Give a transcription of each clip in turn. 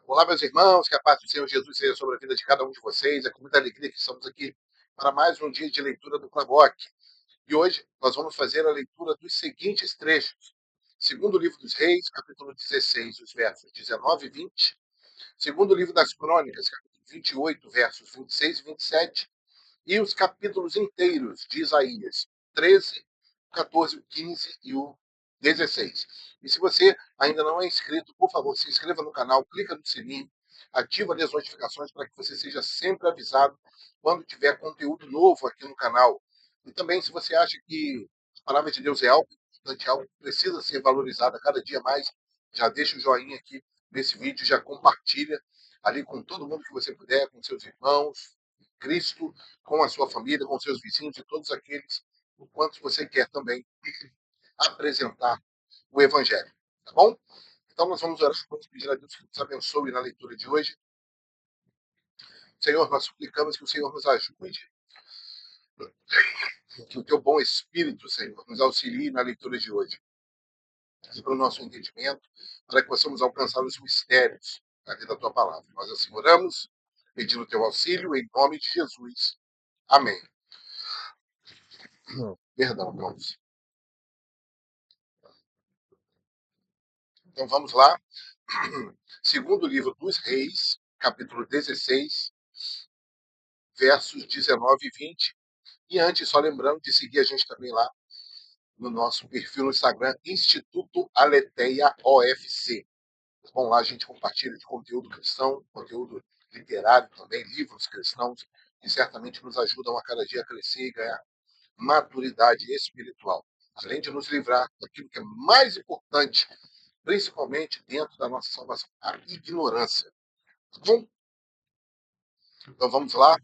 Olá, meus irmãos, que a paz do Senhor Jesus seja sobre a vida de cada um de vocês. É com muita alegria que estamos aqui para mais um dia de leitura do Claboque. E hoje nós vamos fazer a leitura dos seguintes trechos. Segundo livro dos Reis, capítulo 16, os versos 19 e 20. Segundo livro das Crônicas, capítulo 28, versos 26 e 27. E os capítulos inteiros de Isaías, 13, 14, 15 e o 16. E se você ainda não é inscrito, por favor, se inscreva no canal, clica no sininho, ativa ali as notificações para que você seja sempre avisado quando tiver conteúdo novo aqui no canal. E também, se você acha que a palavra de Deus é algo importante, algo que precisa ser valorizado a cada dia mais, já deixa o joinha aqui nesse vídeo, já compartilha ali com todo mundo que você puder, com seus irmãos, Cristo, com a sua família, com seus vizinhos e todos aqueles o quanto você quer também apresentar o Evangelho. Tá bom? Então nós vamos orar, vamos pedir a Deus que nos abençoe na leitura de hoje. Senhor, nós suplicamos que o Senhor nos ajude, que o teu bom Espírito, Senhor, nos auxilie na leitura de hoje. E para o nosso entendimento, para que possamos alcançar os mistérios da tua palavra. Nós assim oramos, pedindo o teu auxílio, em nome de Jesus. Amém. Perdão, irmãos. Então vamos lá. Segundo livro dos Reis, capítulo 16, versos 19 e 20. E antes, só lembrando de seguir a gente também lá no nosso perfil no Instagram, Instituto Aletheia OFC. Bom, lá a gente compartilha de conteúdo cristão, conteúdo literário também, livros cristãos, que certamente nos ajudam a cada dia a crescer e ganhar maturidade espiritual. Além de nos livrar daquilo que é mais importante, principalmente dentro da nossa salvação, a ignorância. Tá bom? Então vamos lá.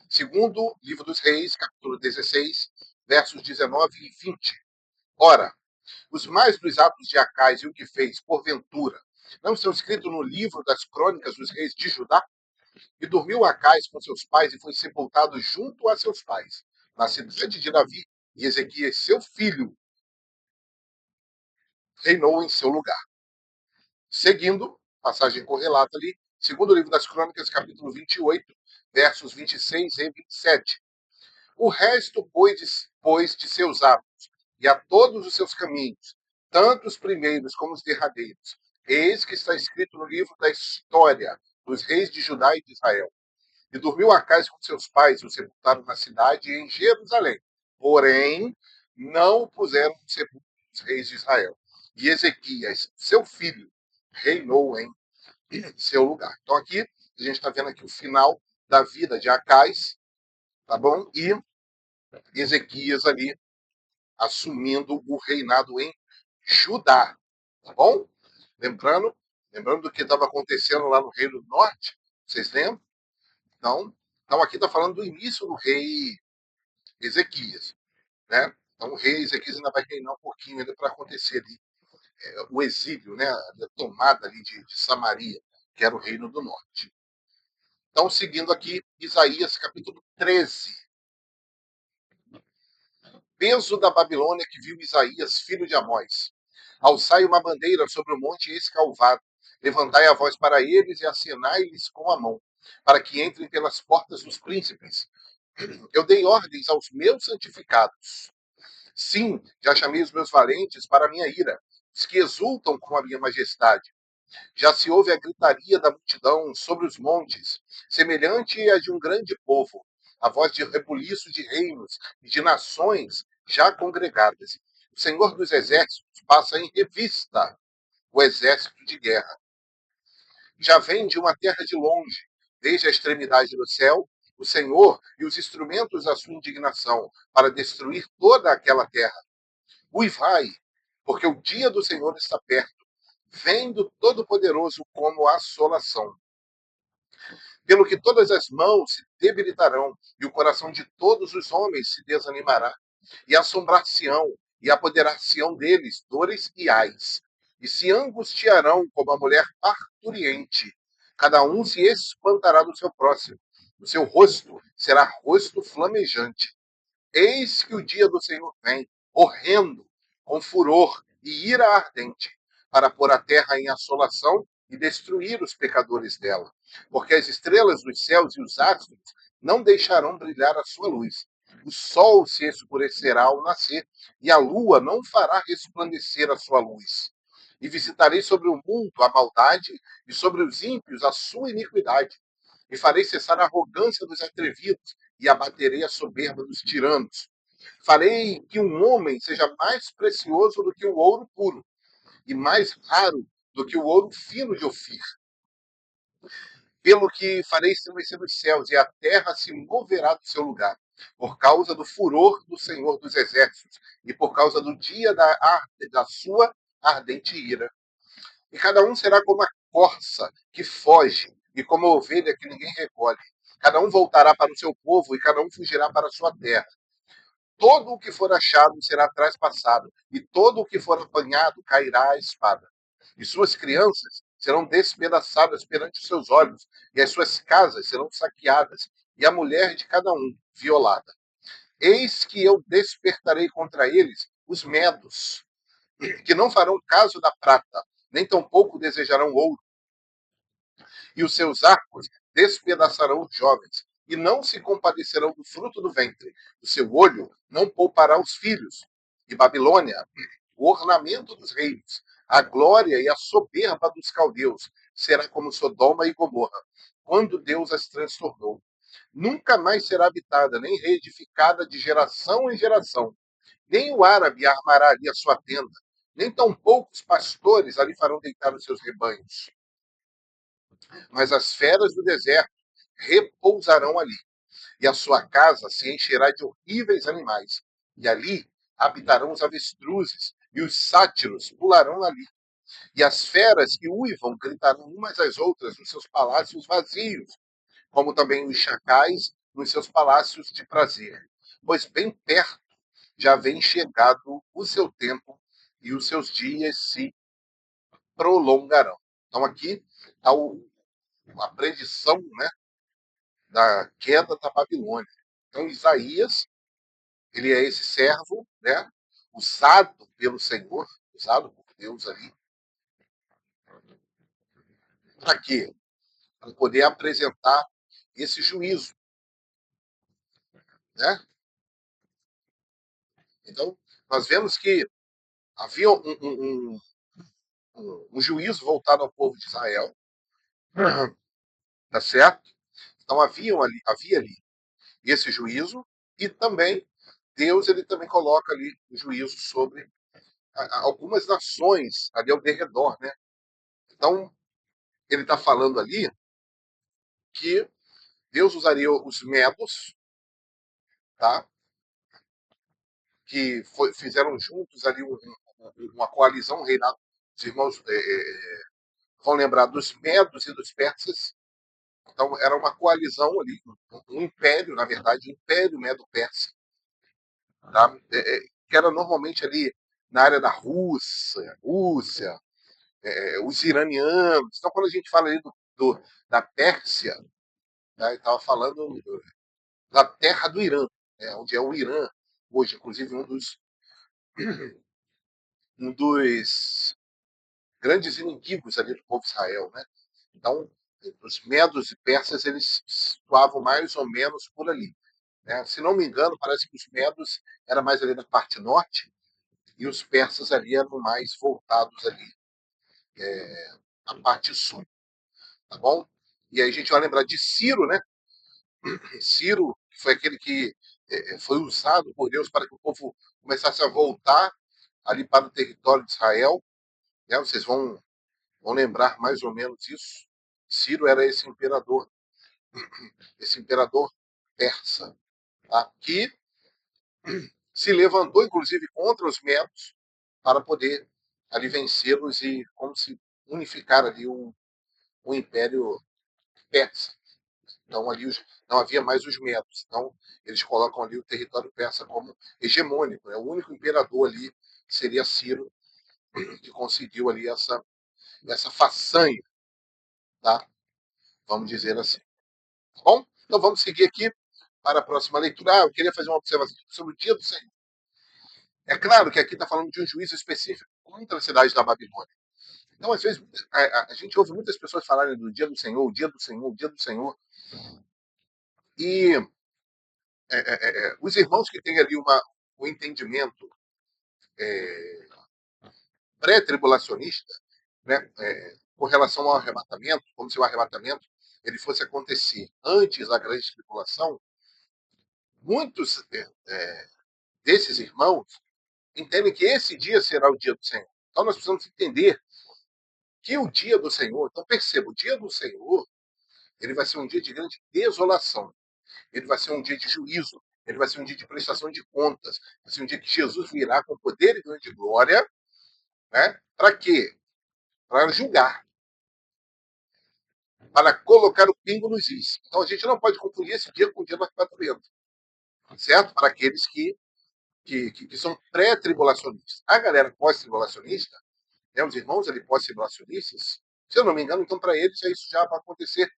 Segundo livro dos Reis, capítulo 16, versos 19 e 20. Ora, os mais dos atos de Acais e o que fez, porventura, não estão escritos no livro das crônicas dos reis de Judá? E dormiu Acais com seus pais e foi sepultado junto a seus pais, na cidade de Davi, e Ezequias, seu filho, reinou em seu lugar. Seguindo, passagem correlata ali, segundo livro das crônicas, capítulo 28, versos 26 e 27. O resto, pois, de seus atos, e a todos os seus caminhos, tanto os primeiros como os derradeiros. Eis que está escrito no livro da história dos reis de Judá e de Israel. E dormiu Acais com seus pais, e o sepultaram na cidade e em Jerusalém. Porém, não o puseram no sepulcro dos reis de Israel. E Ezequias, seu filho, reinou em seu lugar. Então aqui, a gente está vendo aqui o final da vida de Acais, tá bom? E Ezequias ali assumindo o reinado em Judá, tá bom? Lembrando do que estava acontecendo lá no Reino do Norte, vocês lembram? Então aqui está falando do início do rei Ezequias, né? Então o rei Ezequias ainda vai reinar um pouquinho ainda para acontecer ali o exílio, né? A tomada ali de Samaria, que era o Reino do Norte. Então, seguindo aqui, Isaías capítulo 13. Peso da Babilônia que viu Isaías, filho de Amós. Alçai uma bandeira sobre o monte escalvado. Levantai a voz para eles e acenai-lhes com a mão, para que entrem pelas portas dos príncipes. Eu dei ordens aos meus santificados. Sim, já chamei os meus valentes para a minha ira, os que exultam com a minha majestade. Já se ouve a gritaria da multidão sobre os montes, semelhante à de um grande povo, a voz de rebuliço de reinos e de nações já congregadas. O Senhor dos Exércitos passa em revista o exército de guerra. Já vem de uma terra de longe, desde a extremidade do céu, o Senhor e os instrumentos da sua indignação, para destruir toda aquela terra. Uivai, porque o dia do Senhor está perto. Vem do Todo-Poderoso como assolação. Pelo que todas as mãos se debilitarão, e o coração de todos os homens se desanimará, e assombrar-se-ão, e apoderar-se-ão deles dores e ais, e se angustiarão como a mulher parturiente. Cada um se espantará do seu próximo. O seu rosto será rosto flamejante. Eis que o dia do Senhor vem, horrendo, com furor e ira ardente, para pôr a terra em assolação e destruir os pecadores dela, porque as estrelas dos céus e os astros não deixarão brilhar a sua luz. O sol se escurecerá ao nascer, e a lua não fará resplandecer a sua luz. E visitarei sobre o mundo a maldade, e sobre os ímpios a sua iniquidade. E farei cessar a arrogância dos atrevidos, e abaterei a soberba dos tiranos. Farei que um homem seja mais precioso do que o ouro puro, e mais raro do que o ouro fino de Ofir. Pelo que farei estremecer os céus, e a terra se moverá do seu lugar, por causa do furor do Senhor dos Exércitos, e por causa do dia da sua ardente ira. E cada um será como a corça que foge, e como a ovelha que ninguém recolhe. Cada um voltará para o seu povo, e cada um fugirá para a sua terra. Todo o que for achado será traspassado, e todo o que for apanhado cairá à espada. E suas crianças serão despedaçadas perante os seus olhos, e as suas casas serão saqueadas, e a mulher de cada um violada. Eis que eu despertarei contra eles os medos, que não farão caso da prata, nem tampouco desejarão ouro, e os seus arcos despedaçarão os jovens, e não se compadecerão do fruto do ventre. O seu olho não poupará os filhos. E Babilônia, o ornamento dos reinos, a glória e a soberba dos caldeus, será como Sodoma e Gomorra, quando Deus as transtornou. Nunca mais será habitada, nem reedificada de geração em geração. Nem o árabe armará ali a sua tenda, nem tampouco os pastores ali farão deitar os seus rebanhos. Mas as feras do deserto repousarão ali, e a sua casa se encherá de horríveis animais, e ali habitarão os avestruzes, e os sátiros pularão ali, e as feras que uivam gritarão umas às outras nos seus palácios vazios, como também os chacais nos seus palácios de prazer. Pois bem perto já vem chegado o seu tempo, e os seus dias se prolongarão. Então aqui está a predição, né, da queda da Babilônia. Então, Isaías, ele é esse servo, né, usado pelo Senhor, usado por Deus ali, para quê? Para poder apresentar esse juízo, né? Então, nós vemos que havia um juízo voltado ao povo de Israel, tá certo? Então, havia ali esse juízo, e também Deus ele também coloca ali o juízo sobre algumas nações ali ao redor, né? Então, ele está falando ali que Deus usaria os medos, tá? Que fizeram juntos ali uma coalizão, um reinado. Os irmãos vão lembrar dos medos e dos persas. Então, era uma coalizão ali, um império, na verdade, um império medo-persa, tá? Que era normalmente ali na área da Rússia, os iranianos. Então, quando a gente fala ali da Pérsia, né, estava falando da terra do Irã, né, onde é o Irã hoje, inclusive um dos grandes inimigos ali do povo de Israel, né? Então, os medos e persas eles situavam mais ou menos por ali, né? Se não me engano, parece que os medos era mais ali na parte norte e os persas ali eram mais voltados ali na parte sul, tá bom? E aí a gente vai lembrar de Ciro, né? Ciro foi aquele que foi usado por Deus para que o povo começasse a voltar ali para o território de Israel, né? Vocês vão lembrar mais ou menos isso. Ciro era esse imperador persa, tá? Que se levantou, inclusive, contra os medos para poder ali vencê-los e como se unificar ali o império persa. Então ali não havia mais os medos. Então eles colocam ali o território persa como hegemônico. Né? O único imperador ali seria Ciro, que conseguiu ali essa façanha, tá? Vamos dizer assim. Tá bom? Então vamos seguir aqui para a próxima leitura. Eu queria fazer uma observação sobre o dia do Senhor. É claro que aqui está falando de um juízo específico contra a cidade da Babilônia. Então, às vezes, a gente ouve muitas pessoas falarem do dia do Senhor, o dia do Senhor, o dia do Senhor, e os irmãos que têm ali um entendimento pré-tribulacionista, né, com relação ao arrebatamento, como se o arrebatamento ele fosse acontecer antes da grande tribulação, muitos desses irmãos entendem que esse dia será o dia do Senhor. Então nós precisamos entender que o dia do Senhor, então perceba, o dia do Senhor, ele vai ser um dia de grande desolação, ele vai ser um dia de juízo, ele vai ser um dia de prestação de contas, vai ser um dia que Jesus virá com poder e grande glória, né? Para quê? Para julgar, para colocar o pingo nos is. Então a gente não pode confundir esse dia com o dia do arrebatamento, certo? Para aqueles que são pré-tribulacionistas. A galera pós-tribulacionista, né, os irmãos ali pós-tribulacionistas, se eu não me engano, então para eles isso já vai acontecer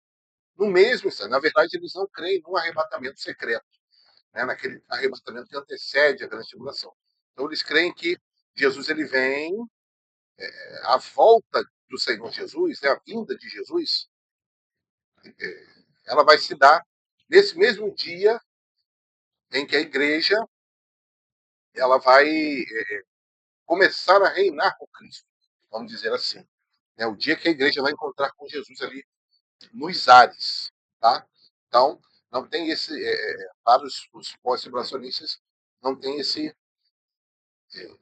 no mesmo instante. Na verdade, eles não creem num arrebatamento secreto, né, naquele arrebatamento que antecede a grande tribulação. Então eles creem que Jesus ele vem, a volta do Senhor Jesus, né, a vinda de Jesus, ela vai se dar nesse mesmo dia em que a igreja ela vai começar a reinar com Cristo, vamos dizer assim. É o dia que a igreja vai encontrar com Jesus ali nos ares, tá? Então, não tem esse, para os pós-tribulacionistas, não tem esse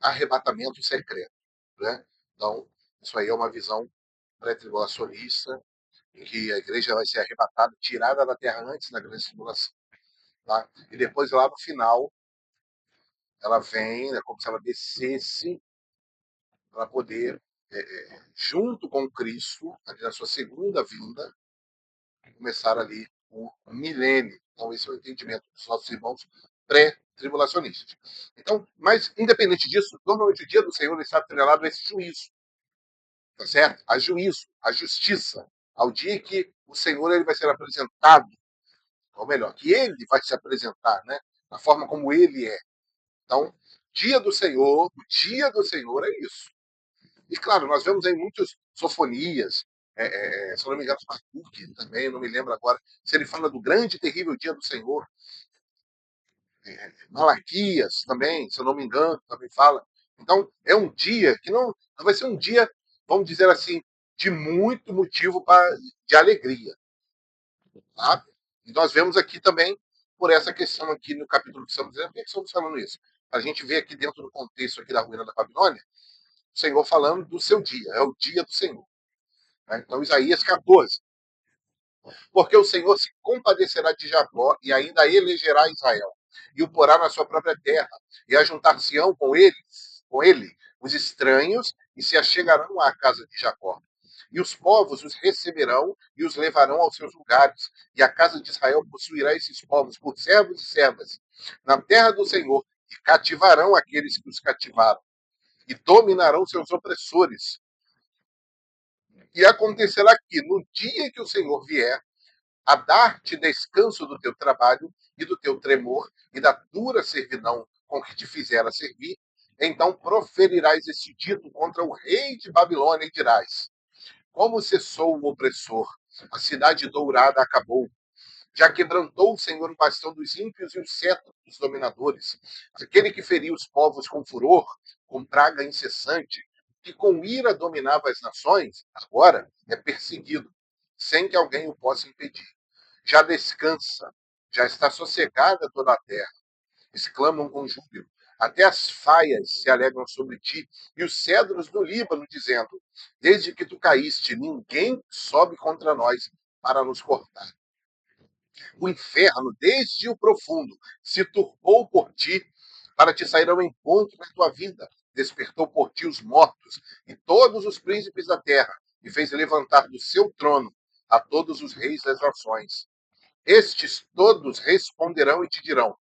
arrebatamento secreto, né? Então, isso aí é uma visão pré-tribulacionista, em que a igreja vai ser arrebatada, tirada da terra antes da grande tribulação, tá? E depois, lá no final, ela vem, é como se ela descesse para poder, junto com Cristo, ali na sua segunda vinda, começar ali o milênio. Então, esse é o entendimento dos nossos irmãos pré-tribulacionistas. Então, mas, independente disso, normalmente o dia do Senhor está atrelado a esse juízo, tá certo? A juízo, a justiça, ao dia que o Senhor ele vai ser apresentado, ou melhor, que ele vai se apresentar, né? Da forma como ele é. Então, dia do Senhor, o dia do Senhor é isso. E claro, nós vemos aí muitas sofonias, se eu não me engano, Habacuque também, não me lembro agora, se ele fala do grande e terrível dia do Senhor. Malaquias também, se eu não me engano, também fala. Então, é um dia que não vai ser um dia, vamos dizer assim, de muito motivo de alegria. Tá? E nós vemos aqui também, por essa questão aqui no capítulo que estamos dizendo, por que estamos falando isso? A gente vê aqui dentro do contexto aqui da ruína da Babilônia, o Senhor falando do seu dia, é o dia do Senhor. Né? Então, Isaías 14. Porque o Senhor se compadecerá de Jacó e ainda elegerá Israel, e o porá na sua própria terra, e ajuntar-se-ão com ele, os estranhos, e se achegarão à casa de Jacó. E os povos os receberão e os levarão aos seus lugares, e a casa de Israel possuirá esses povos por servos e servas, na terra do Senhor, e cativarão aqueles que os cativaram, e dominarão seus opressores. E acontecerá que, no dia que o Senhor vier, a dar-te descanso do teu trabalho e do teu tremor e da dura servidão com que te fizera servir, então proferirás este dito contra o rei de Babilônia e dirás: como cessou o opressor, a cidade dourada acabou. Já quebrantou o Senhor o bastão dos ímpios e o cetro dos dominadores. Aquele que feriu os povos com furor, com praga incessante, que com ira dominava as nações, agora é perseguido, sem que alguém o possa impedir. Já descansa, já está sossegada toda a terra. Exclamam com júbilo. Até as faias se alegram sobre ti, e os cedros do Líbano, dizendo: desde que tu caíste, ninguém sobe contra nós para nos cortar. O inferno, desde o profundo, se turbou por ti, para te sair ao encontro na tua vida. Despertou por ti os mortos e todos os príncipes da terra, e fez levantar do seu trono a todos os reis das nações. Estes todos responderão e te dirão: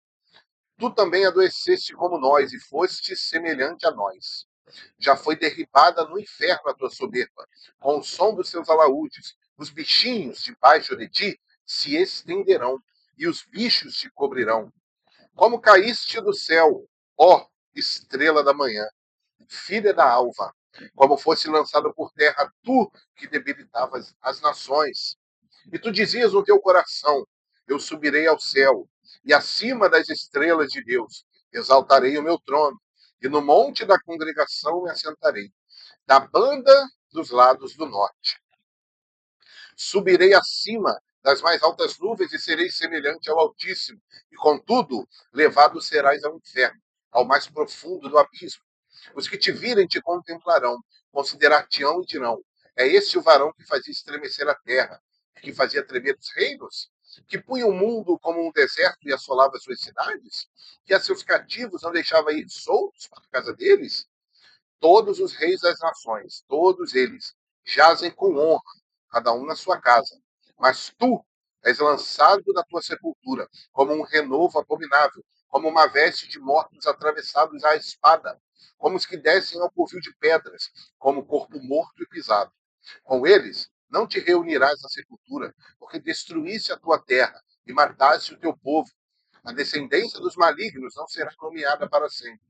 tu também adoeceste como nós e foste semelhante a nós. Já foi derribada no inferno a tua soberba, com o som dos seus alaúdes. Os bichinhos debaixo de ti se estenderão, e os bichos te cobrirão. Como caíste do céu, ó estrela da manhã, filha da alva, como fosse lançado por terra tu que debilitavas as nações. E tu dizias no teu coração: eu subirei ao céu, e acima das estrelas de Deus exaltarei o meu trono, e no monte da congregação me assentarei, da banda dos lados do norte. Subirei acima das mais altas nuvens e serei semelhante ao Altíssimo, e contudo, levado serás ao inferno, ao mais profundo do abismo. Os que te virem te contemplarão, considerar-te-ão e dirão: é este o varão que fazia estremecer a terra, que fazia tremer os reinos? Que punha o mundo como um deserto e assolava suas cidades? Que a seus cativos não deixava ir soltos para a casa deles? Todos os reis das nações, todos eles, jazem com honra, cada um na sua casa. Mas tu és lançado da tua sepultura, como um renovo abominável, como uma veste de mortos atravessados à espada, como os que descem ao covil de pedras, como corpo morto e pisado. Com eles não te reunirás na sepultura, porque destruísse a tua terra e mataste o teu povo. A descendência dos malignos não será nomeada para sempre.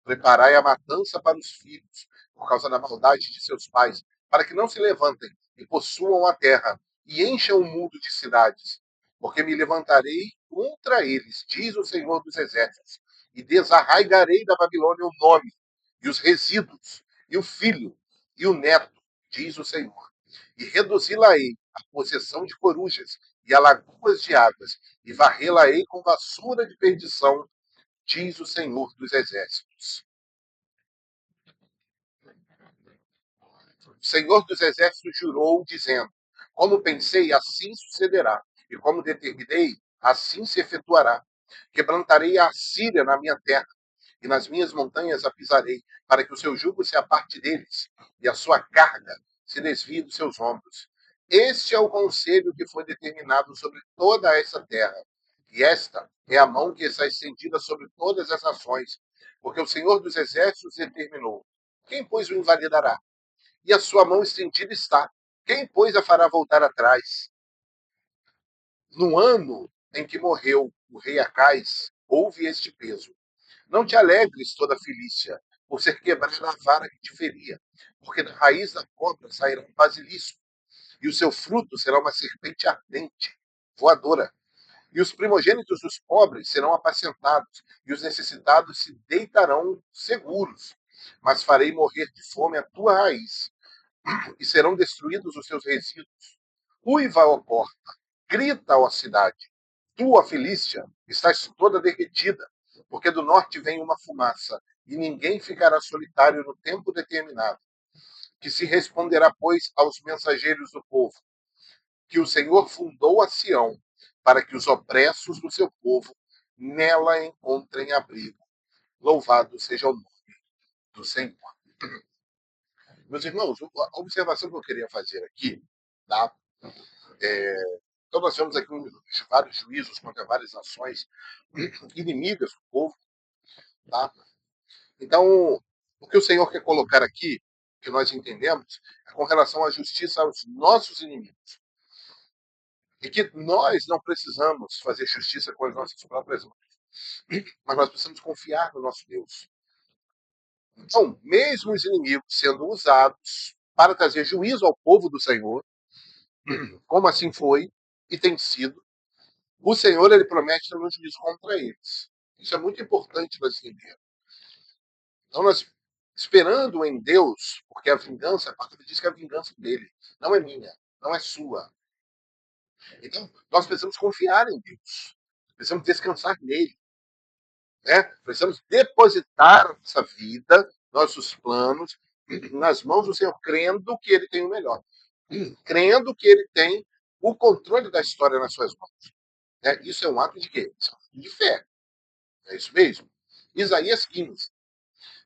Preparai a matança para os filhos, por causa da maldade de seus pais, para que não se levantem e possuam a terra, e encham o mundo de cidades. Porque me levantarei contra eles, diz o Senhor dos Exércitos, e desarraigarei da Babilônia o nome, e os resíduos, e o filho, e o neto, diz o Senhor. E reduzi-la-ei à possessão de corujas, e a lagoas de águas, e varrê-la-ei com vassoura de perdição, diz o Senhor dos Exércitos. O Senhor dos Exércitos jurou, dizendo: como pensei, assim sucederá, e como determinei, assim se efetuará. Quebrantarei a Assíria na minha terra, e nas minhas montanhas a pisarei, para que o seu jugo se aparte deles, e a sua carga se desvie dos seus ombros. Este é o conselho que foi determinado sobre toda essa terra. E esta é a mão que está estendida sobre todas as nações, porque o Senhor dos Exércitos determinou. Quem, pois, o invalidará? E a sua mão estendida está. Quem, pois, a fará voltar atrás? No ano em que morreu o rei Acais, houve este peso. Não te alegres, toda Filícia, por ser quebrada a vara que te feria, porque da raiz da cobra sairá um basilisco, e o seu fruto será uma serpente ardente, voadora. E os primogênitos dos pobres serão apacentados, e os necessitados se deitarão seguros. Mas farei morrer de fome a tua raiz, e serão destruídos os seus resíduos. Uiva, ó porta, grita, ó cidade. Tu, ó Filístia, estás toda derretida, porque do norte vem uma fumaça, e ninguém ficará solitário no tempo determinado. Que se responderá, pois, aos mensageiros do povo, que o Senhor fundou a Sião, para que os opressos do seu povo nela encontrem abrigo. Louvado seja o nome do Senhor. Meus irmãos, a observação que eu queria fazer aqui, tá? Então nós temos aqui vários juízos contra várias nações inimigas do povo, tá? Então, o que o Senhor quer colocar aqui, que nós entendemos, é com relação à justiça aos nossos inimigos. E que nós não precisamos fazer justiça com as nossas próprias mãos, mas nós precisamos confiar no nosso Deus. Então, mesmo os inimigos sendo usados para trazer juízo ao povo do Senhor, como assim foi e tem sido, o Senhor ele promete ter um juízo contra eles. Isso é muito importante nós entendermos. Então, nós esperando em Deus, porque a vingança, a palavra diz que a vingança dele não é minha, não é sua. Então, nós precisamos confiar em Deus. Precisamos descansar nele. Né? Precisamos depositar nossa vida, nossos planos, nas mãos do Senhor, crendo que ele tem o melhor. Crendo que ele tem o controle da história nas suas mãos. Né? Isso é um ato de quê? Isso é um ato de fé. É isso mesmo. Isaías 15.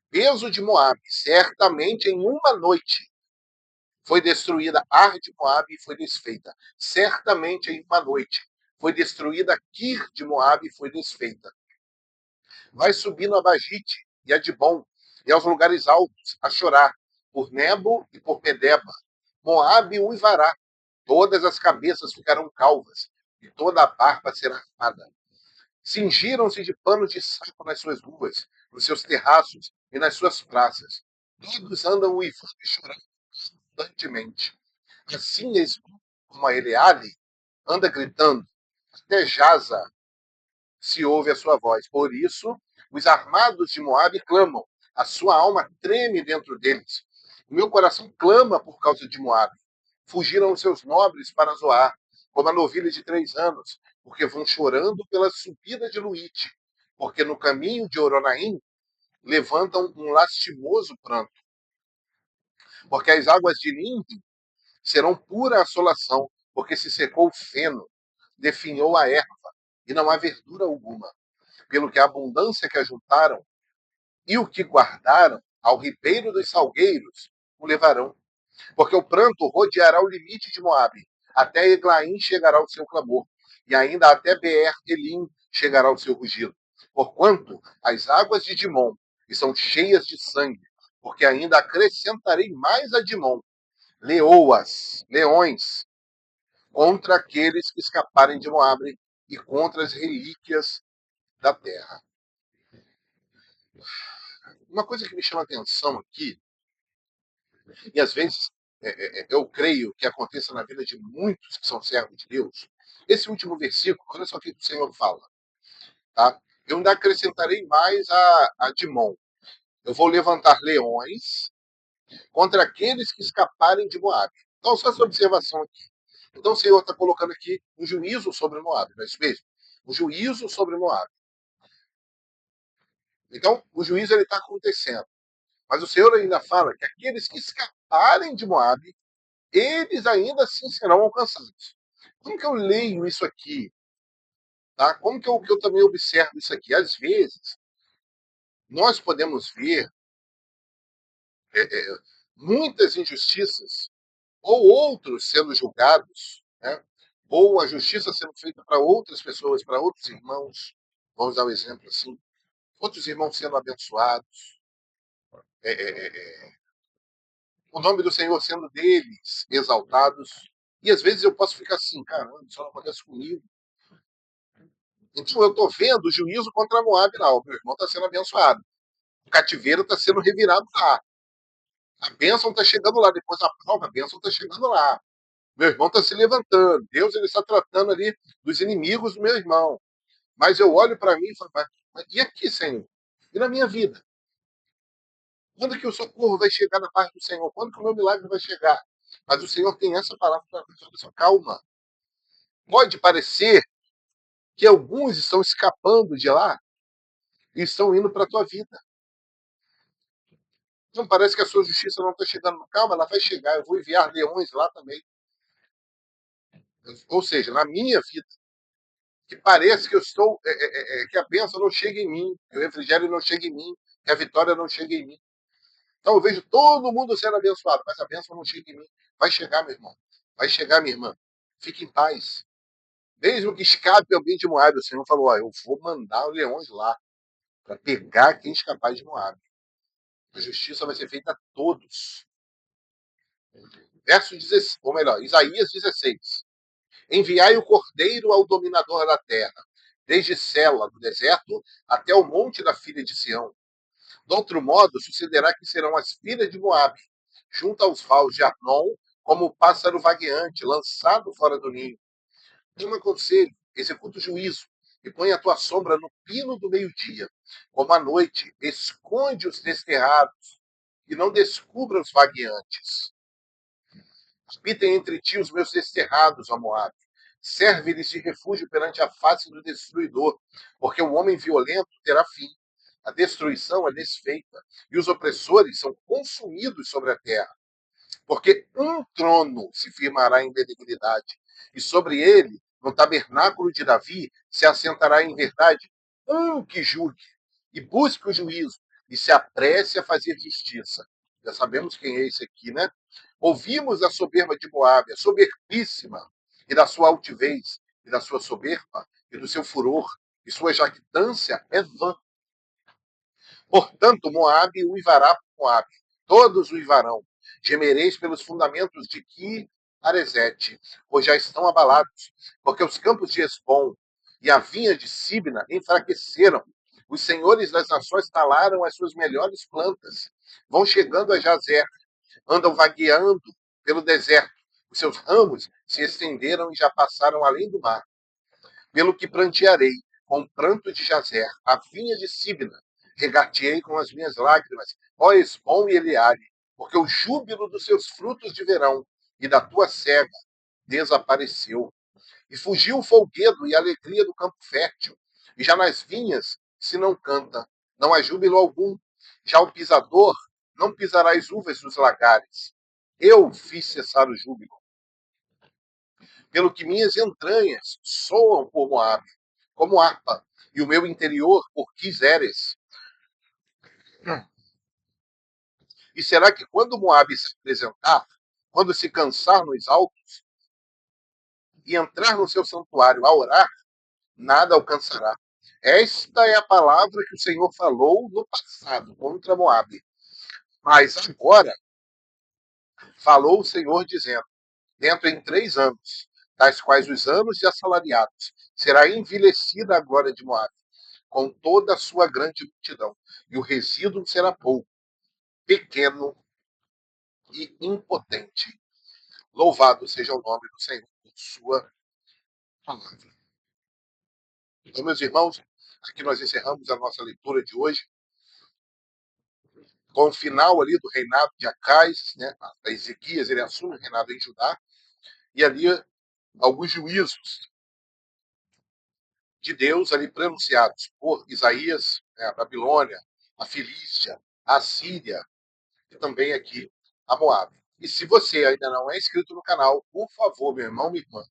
Peso de Moabe, certamente em uma noite foi destruída Ar de Moabe e foi desfeita. Certamente em uma noite foi destruída Kir de Moabe e foi desfeita. Vai subindo a Bagite e a Dibon e aos lugares altos a chorar por Nebo e por Medeba. Moabe uivará, todas as cabeças ficarão calvas e toda a barba será armada. Cingiram-se de panos de saco nas suas ruas, nos seus terraços e nas suas praças. Todos andam uivando e chorando constantemente. Assim como a Eleale anda gritando, até Jaza se ouve a sua voz. Por isso, os armados de Moabe clamam. A sua alma treme dentro deles. O meu coração clama por causa de Moabe. Fugiram os seus nobres para Zoar, como a novilha de 3 anos, porque vão chorando pela subida de Luíte, porque no caminho de Oronaim levantam um lastimoso pranto, porque as águas de Ninde serão pura assolação, porque se secou o feno, definhou a erva, e não há verdura alguma. Pelo que a abundância que ajuntaram e o que guardaram, ao ribeiro dos salgueiros o levarão. Porque o pranto rodeará o limite de Moabe, até Eglaim chegará o seu clamor, e ainda até Beer-Elim chegará o seu rugido. Porquanto as águas de Dimon estão cheias de sangue, porque ainda acrescentarei mais a Dimon, leoas, leões, contra aqueles que escaparem de Moabe e contra as relíquias da terra. Uma coisa que me chama a atenção aqui, e às vezes eu creio que aconteça na vida de muitos que são servos de Deus, esse último versículo, olha só o que o Senhor fala. Tá? Eu ainda acrescentarei mais a Dimon. Eu vou levantar leões contra aqueles que escaparem de Moabe. Então, só essa observação aqui. Então, o Senhor está colocando aqui um juízo sobre Moabe, não é isso mesmo? Um juízo sobre Moabe. Então, o juízo está acontecendo. Mas o Senhor ainda fala que aqueles que escaparem de Moabe, eles ainda assim serão alcançados. Como que eu leio isso aqui? Tá? Como que eu também observo isso aqui? Às vezes, nós podemos ver muitas injustiças, ou outros sendo julgados, né? Ou a justiça sendo feita para outras pessoas, para outros irmãos. Vamos dar um exemplo assim. Outros irmãos sendo abençoados. É, é, é, o nome do Senhor sendo deles exaltados. E às vezes eu posso ficar assim, caramba, isso não acontece comigo. Então eu estou vendo o juízo contra Moab lá. O meu irmão está sendo abençoado. O cativeiro está sendo revirado lá. A bênção está chegando lá. Depois da prova, a bênção está chegando lá. Meu irmão está se levantando. Deus ele está tratando ali dos inimigos do meu irmão. Mas eu olho para mim e falo, mas e aqui, Senhor? E na minha vida? Quando que o socorro vai chegar da parte do Senhor? Quando que o meu milagre vai chegar? Mas o Senhor tem essa palavra para nós. Calma. Pode parecer que alguns estão escapando de lá e estão indo para a tua vida. Não parece que a sua justiça não está chegando. Calma, ela vai chegar. Eu vou enviar leões lá também. Ou seja, na minha vida, que parece que eu estou, que a bênção não chega em mim, que o refrigério não chega em mim, que a vitória não chega em mim. Então eu vejo todo mundo sendo abençoado, mas a bênção não chega em mim. Vai chegar, meu irmão. Vai chegar, minha irmã. Fique em paz. Mesmo que escape alguém de Moab, o Senhor falou: eu vou mandar os leões lá para pegar quem escapar de Moab. A justiça vai ser feita a todos. Verso 16, ou melhor, Isaías 16. Enviai o cordeiro ao dominador da terra, desde Sela, do deserto, até o monte da filha de Sião. De outro modo, sucederá que serão as filhas de Moabe, junto aos vaus de Arnon, como o pássaro vagueante, lançado fora do ninho. Toma conselho, executa o juízo, e põe a tua sombra no pino do meio-dia. Como à noite, esconde os desterrados, e não descubra os vagueantes. Habitem entre ti os meus desterrados, ó Moabe. Serve-lhes de refúgio perante a face do destruidor, porque o homem violento terá fim. A destruição é desfeita, e os opressores são consumidos sobre a terra. Porque um trono se firmará em benignidade, e sobre ele, no tabernáculo de Davi, se assentará em verdade um que julgue, e busque o juízo, e se apresse a fazer justiça. Já sabemos quem é esse aqui, né? Ouvimos a soberba de Moabe, a soberbíssima, e da sua altivez, e da sua soberba, e do seu furor, e sua jactância é vã. Portanto, Moabe uivará por Moabe, todos uivarão. Gemereis pelos fundamentos de Ki Aresete, pois já estão abalados, porque os campos de Esbom e a vinha de Sibna enfraqueceram, Os senhores das nações talaram as suas melhores plantas, vão chegando a Jazer, andam vagueando pelo deserto. Os seus ramos se estenderam e já passaram além do mar. Pelo que prantearei com o pranto de Jazer, a vinha de Sibna, regateei com as minhas lágrimas, ó Esbom e Eleale, porque o júbilo dos seus frutos de verão e da tua cega desapareceu. E fugiu o folguedo e a alegria do campo fértil. E já nas vinhas se não canta, não há júbilo algum. Já o pisador não pisará as uvas dos lagares. Eu fiz cessar o júbilo. Pelo que minhas entranhas soam por Moabe, como harpa, e o meu interior por Quiseres. E será que quando Moabe se apresentar, quando se cansar nos altos e entrar no seu santuário a orar, nada alcançará. Esta é a palavra que o Senhor falou no passado contra Moabe. Mas agora falou o Senhor dizendo: dentro em 3 anos, tais quais os anos de assalariados, será envelhecida a glória de Moabe, com toda a sua grande multidão, e o resíduo será pouco, pequeno e impotente. Louvado seja o nome do Senhor por sua palavra. Então, meus irmãos, aqui nós encerramos a nossa leitura de hoje com o final ali do reinado de Acais, né? Ezequias, ele assume o reinado em Judá, e ali alguns juízos de Deus ali pronunciados por Isaías, né? A Babilônia, a Filístia, a Síria e também aqui a Moab. E se você ainda não é inscrito no canal, por favor, meu irmão, minha irmã,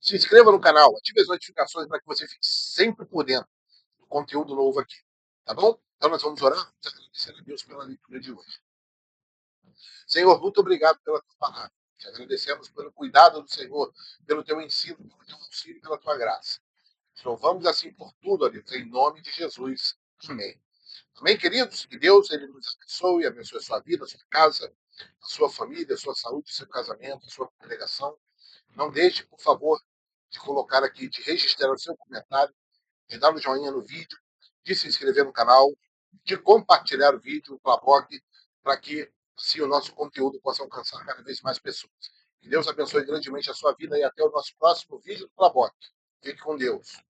se inscreva no canal, ative as notificações para que você fique sempre por dentro do conteúdo novo aqui. Tá bom? Então nós vamos orar, agradecendo a Deus pela leitura de hoje. Senhor, muito obrigado pela tua palavra. Te agradecemos pelo cuidado do Senhor, pelo teu ensino, pelo teu auxílio e pela tua graça. Te louvamos assim por tudo, ó Deus, em nome de Jesus. Amém. Amém, queridos? Que Deus ele nos abençoe, abençoe a sua vida, a sua casa, a sua família, a sua saúde, o seu casamento, a sua congregação. Não deixe, por favor, de colocar aqui, de registrar o seu comentário, de dar um joinha no vídeo, de se inscrever no canal, de compartilhar o vídeo, o Claboc, para que assim o nosso conteúdo possa alcançar cada vez mais pessoas. Que Deus abençoe grandemente a sua vida e até o nosso próximo vídeo do Claboc. Fique com Deus.